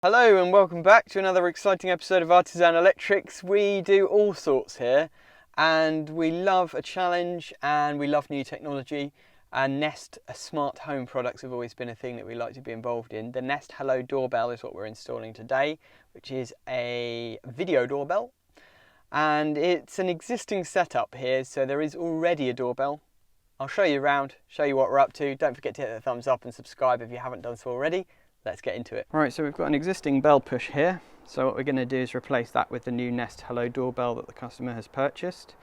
Hello and welcome back to another exciting episode of Artisan Electrics. We do all sorts here and we love a challenge and we love new technology, and Nest smart home products have always been a thing that we like to be involved in. The Nest Hello Doorbell is what we're installing today, which is a video doorbell, and it's an existing setup here, so there is already a doorbell. I'll show you around, show you what we're up to. Don't forget to hit the thumbs up and subscribe if you haven't done so already. Let's get into it. Right, so we've got an existing bell push here. So what we're going to do is replace that with the new Nest Hello Doorbell that the customer has purchased.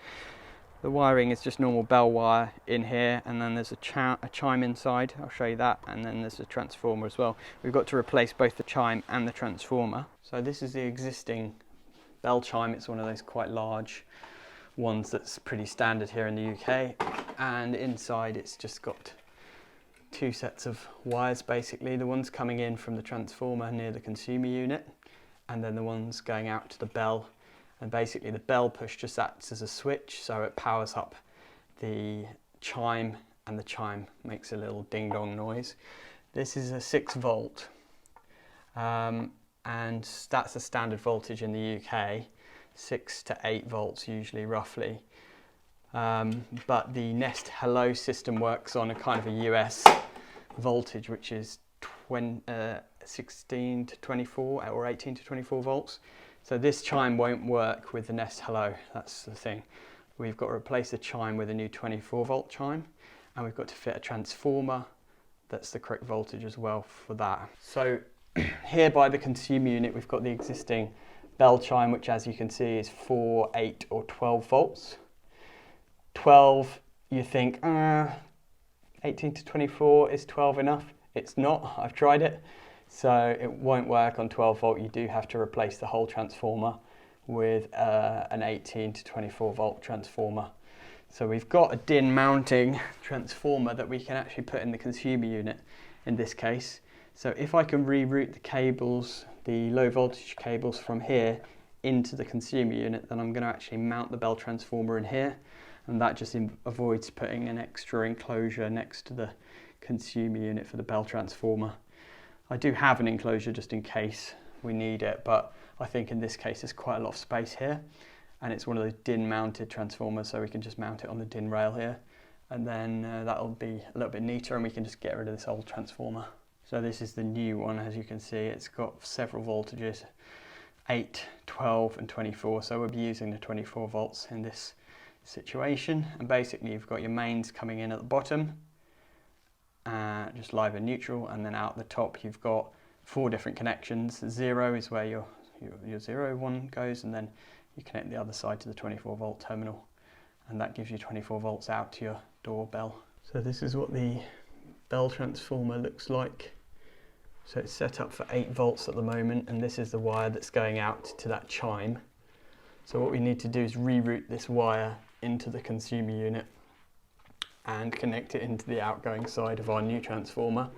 The wiring is just normal bell wire in here, and then there's a chime inside. I'll show you that, and then there's a transformer as well. We've got to replace both the chime and the transformer. So this is the existing bell chime. It's one of those quite large ones that's pretty standard here in the UK, and inside it's just got two sets of wires, basically the ones coming in from the transformer near the consumer unit, and then the ones going out to the bell. And basically the bell push just acts as a switch, so it powers up the chime, and the chime makes a little ding dong noise. This is a 6 volt and that's a standard voltage in the UK, 6 to 8 volts usually, roughly. But the Nest Hello system works on a kind of a US voltage, which is 16 to 24 or 18 to 24 volts. So this chime won't work with the Nest Hello, that's the thing. We've got to replace the chime with a new 24 volt chime, and we've got to fit a transformer that's the correct voltage as well for that. So here by the consumer unit we've got the existing bell chime, which as you can see is 4, 8 or 12 volts. 12, you think, 18 to 24, is 12 enough? It's not, I've tried it. So it won't work on 12 volt, you do have to replace the whole transformer with an 18 to 24 volt transformer. So we've got a DIN mounting transformer that we can actually put in the consumer unit in this case. So if I can reroute the cables, the low voltage cables from here into the consumer unit, then I'm going to actually mount the bell transformer in here. And that just avoids putting an extra enclosure next to the consumer unit for the bell transformer. I do have an enclosure just in case we need it, but I think in this case there's quite a lot of space here, and it's one of those DIN mounted transformers, so we can just mount it on the DIN rail here, and then that'll be a little bit neater, and we can just get rid of this old transformer. So this is the new one. As you can see, it's got several voltages, 8, 12 and 24, so we'll be using the 24 volts in this situation. And basically you've got your mains coming in at the bottom, just live and neutral, and then out the top you've got 4 different connections. 0 is where your 0 one goes, and then you connect the other side to the 24 volt terminal, and that gives you 24 volts out to your doorbell. So this is what the bell transformer looks like. So it's set up for 8 volts at the moment, and this is the wire that's going out to that chime. So what we need to do is reroute this wire into the consumer unit and connect it into the outgoing side of our new transformer.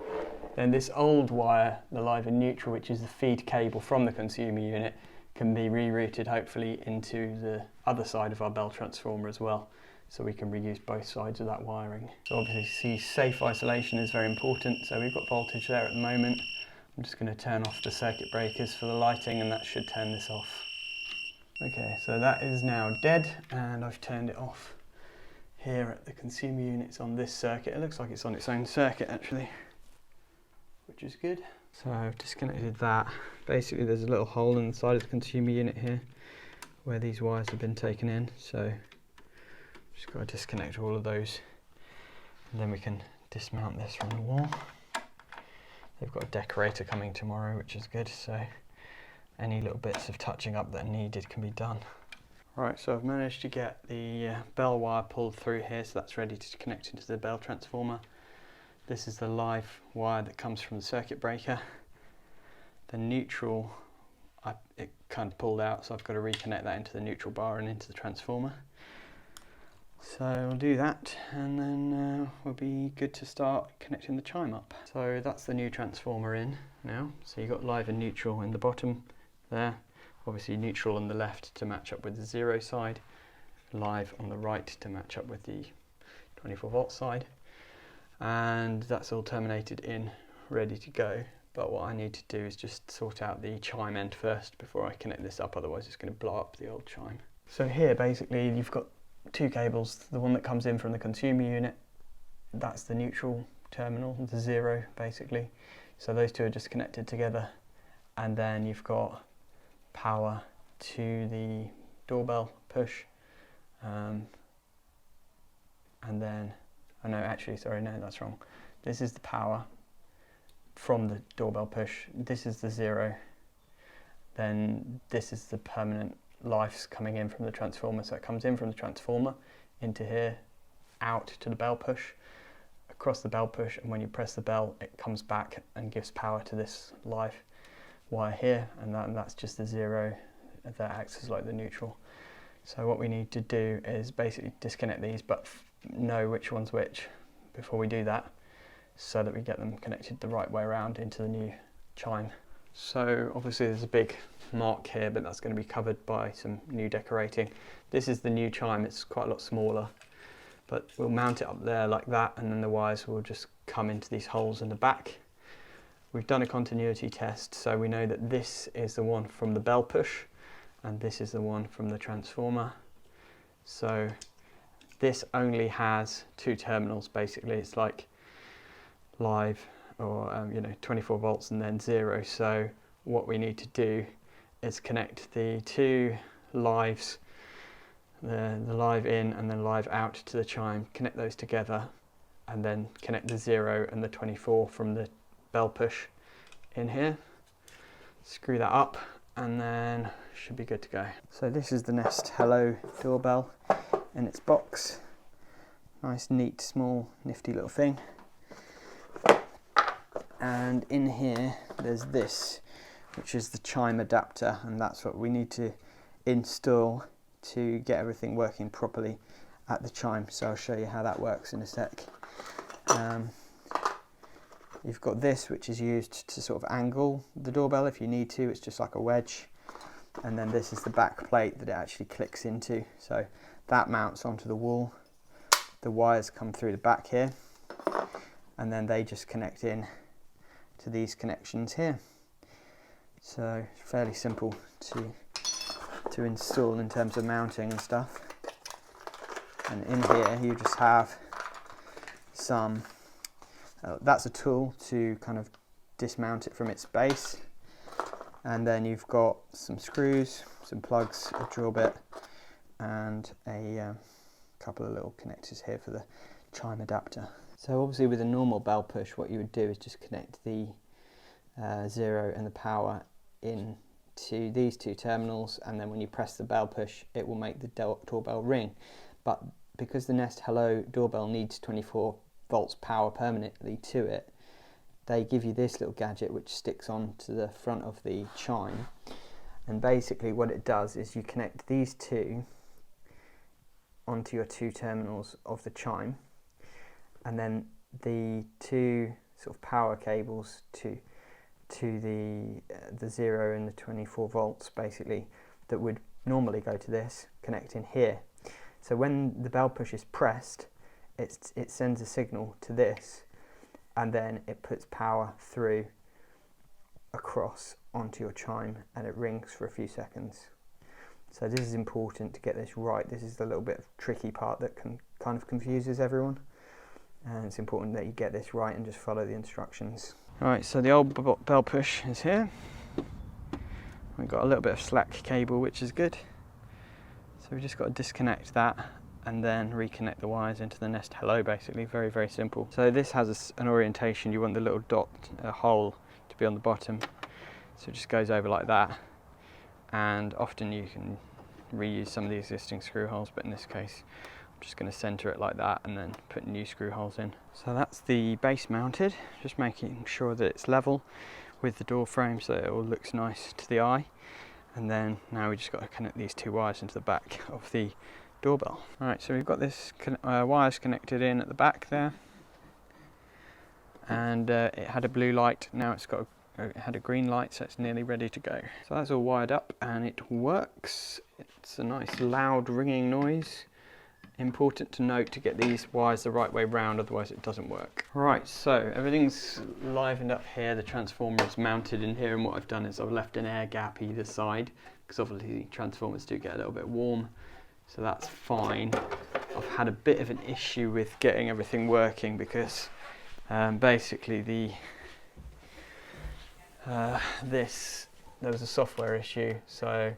Then this old wire, the live and neutral, which is the feed cable from the consumer unit, can be rerouted hopefully into the other side of our bell transformer as well, so we can reuse both sides of that wiring. So obviously safe isolation is very important, so we've got voltage there at the moment. I'm just going to turn off the circuit breakers for the lighting, and that should turn this off. Okay, so that is now dead, and I've turned it off here at the consumer unit. It's on this circuit. It looks like it's on its own circuit actually, which is good. So I've disconnected that. Basically there's a little hole in the side of the consumer unit here where these wires have been taken in, so just got to disconnect all of those, and then we can dismount this from the wall. They've got a decorator coming tomorrow, which is good, so any little bits of touching up that are needed can be done. Right, so I've managed to get the bell wire pulled through here, so that's ready to connect into the bell transformer. This is the live wire that comes from the circuit breaker. The neutral, it kind of pulled out, so I've got to reconnect that into the neutral bar and into the transformer. So we'll do that, and then we'll be good to start connecting the chime up. So that's the new transformer in now. So you've got live and neutral in the bottom there. Obviously neutral on the left to match up with the 0 side, live on the right to match up with the 24 volt side, and that's all terminated in, ready to go. but what I need to do is just sort out the chime end first before I connect this up, otherwise it's going to blow up the old chime. So here basically you've got two cables, the one that comes in from the consumer unit, that's the neutral terminal, the 0 basically, so those two are just connected together, and then you've got power to the doorbell push, and then, oh no, actually, sorry, no, that's wrong. This is the power from the doorbell push, this is the 0, then this is the permanent lives coming in from the transformer, so it comes in from the transformer into here, out to the bell push, across the bell push, and when you press the bell it comes back and gives power to this live wire here, and that's just the 0 that acts as like the neutral. So what we need to do is basically disconnect these, but know which one's which before we do that, so that we get them connected the right way around into the new chime. So obviously there's a big mark here, but that's going to be covered by some new decorating. This is the new chime, it's quite a lot smaller, but we'll mount it up there like that, and then the wires will just come into these holes in the back. We've done a continuity test, so we know that this is the one from the bell push and this is the one from the transformer. So this only has two terminals basically. It's like live or 24 volts and then 0. So what we need to do is connect the two lives, the live in and then live out to the chime, connect those together, and then connect the 0 and the 24 from the bell push in here, screw that up, and then should be good to go. So this is the Nest Hello Doorbell in its box. Nice, neat, small, nifty little thing. And in here there's this, which is the chime adapter, and that's what we need to install to get everything working properly at the chime. So I'll show you how that works in a sec. You've got this, which is used to sort of angle the doorbell if you need to. It's just like a wedge. And then this is the back plate that it actually clicks into. So that mounts onto the wall. The wires come through the back here, and then they just connect in to these connections here. So it's fairly simple to install in terms of mounting and stuff. And in here you just have some, that's a tool to kind of dismount it from its base, and then you've got some screws, some plugs, a drill bit, and a couple of little connectors here for the chime adapter. So obviously with a normal bell push, what you would do is just connect the 0 and the power into these two terminals, and then when you press the bell push it will make the doorbell ring. But because the Nest Hello Doorbell needs 24 volts power permanently to it, they give you this little gadget which sticks on to the front of the chime, and basically what it does is you connect these two onto your two terminals of the chime, and then the two sort of power cables to the 0 and the 24 volts basically that would normally go to this connect in here. So when the bell push is pressed, it sends a signal to this, and then it puts power through across onto your chime, and it rings for a few seconds. So this is important to get this right. This is the little bit of tricky part that kind of confuses everyone, and it's important that you get this right and just follow the instructions. Alright, so the old bell push is here. We've got a little bit of slack cable, which is good. So we've just got to disconnect that and then reconnect the wires into the Nest Hello, basically. Very, very simple. So this has an orientation. You want the little dot, hole to be on the bottom. So it just goes over like that. And often you can reuse some of the existing screw holes, but in this case I'm just going to center it like that and then put new screw holes in. So that's the base mounted, just making sure that it's level with the door frame so that it all looks nice to the eye. And then now we just got to connect these two wires into the back of the doorbell. Alright, so we've got this wires connected in at the back there, and it had a blue light. Now it had a green light, so it's nearly ready to go. So that's all wired up and it works. It's a nice loud ringing noise Important to note to get these wires the right way round, otherwise it doesn't work. Right, so everything's livened up here. The transformer is mounted in here, and what I've done is I've left an air gap either side, because obviously transformers do get a little bit warm, so that's fine. I've had a bit of an issue with getting everything working because basically there was a software issue, so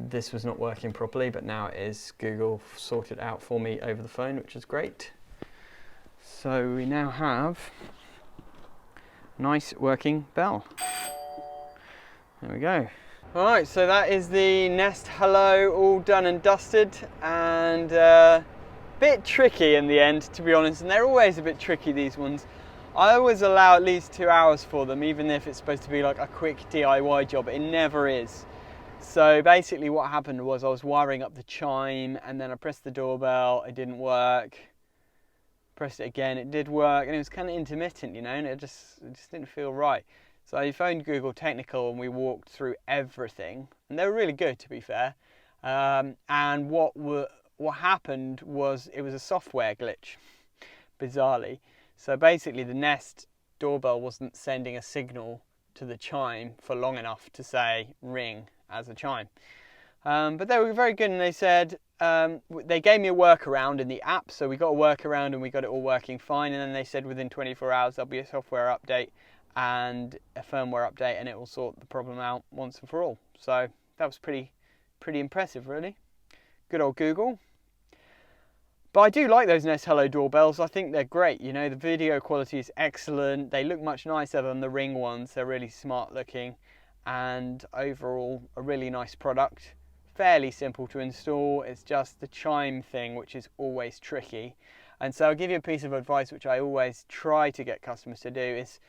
this was not working properly, but now it is. Google sorted it out for me over the phone, which is great. So we now have a nice working bell. There we go. Alright, so that is the Nest Hello all done and dusted, and a bit tricky in the end, to be honest, and they're always a bit tricky, these ones. I always allow at least 2 hours for them, even if it's supposed to be like a quick DIY job. It never is. So basically what happened was I was wiring up the Chime, and then I pressed the doorbell, it didn't work. Pressed it again, it did work, and it was kind of intermittent, you know, and it just didn't feel right. So I phoned Google Technical and we walked through everything, and they were really good, to be fair. And what happened was it was a software glitch, bizarrely. So basically the Nest doorbell wasn't sending a signal to the Chime for long enough to say ring as a chime. But they were very good, and they said, they gave me a workaround in the app, so we got a workaround and we got it all working fine, and then they said within 24 hours there'll be a software update and a firmware update, and it will sort the problem out once and for all. So that was pretty impressive, really. Good old Google. But I do like those Nest Hello doorbells. I think they're great. You know, the video quality is excellent. They look much nicer than the Ring ones. They're really smart looking, and overall a really nice product. Fairly simple to install. It's just the Chime thing which is always tricky. And so I'll give you a piece of advice which I always try to get customers to do is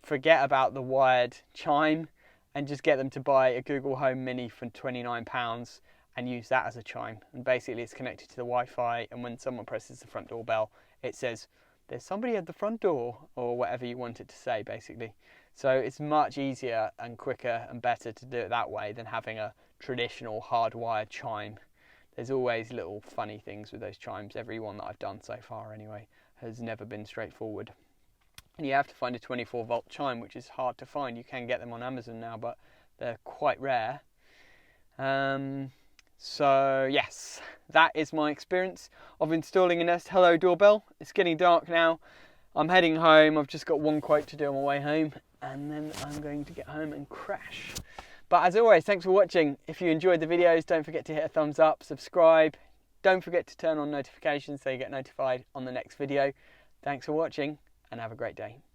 forget about the wired Chime and just get them to buy a Google Home Mini for £29 and use that as a chime. And basically it's connected to the Wi-Fi, and when someone presses the front door bell, it says there's somebody at the front door, or whatever you want it to say, basically. So it's much easier and quicker and better to do it that way than having a traditional hardwired chime. There's always little funny things with those chimes. Every one that I've done so far anyway has never been straightforward. And you have to find a 24-volt chime, which is hard to find. You can get them on Amazon now, but they're quite rare. So yes, that is my experience of installing a Nest Hello doorbell. It's getting dark now. I'm heading home. I've just got one quote to do on my way home, and then I'm going to get home and crash. But as always, thanks for watching. If you enjoyed the videos, don't forget to hit a thumbs up, subscribe. Don't forget to turn on notifications so you get notified on the next video. Thanks for watching, and have a great day.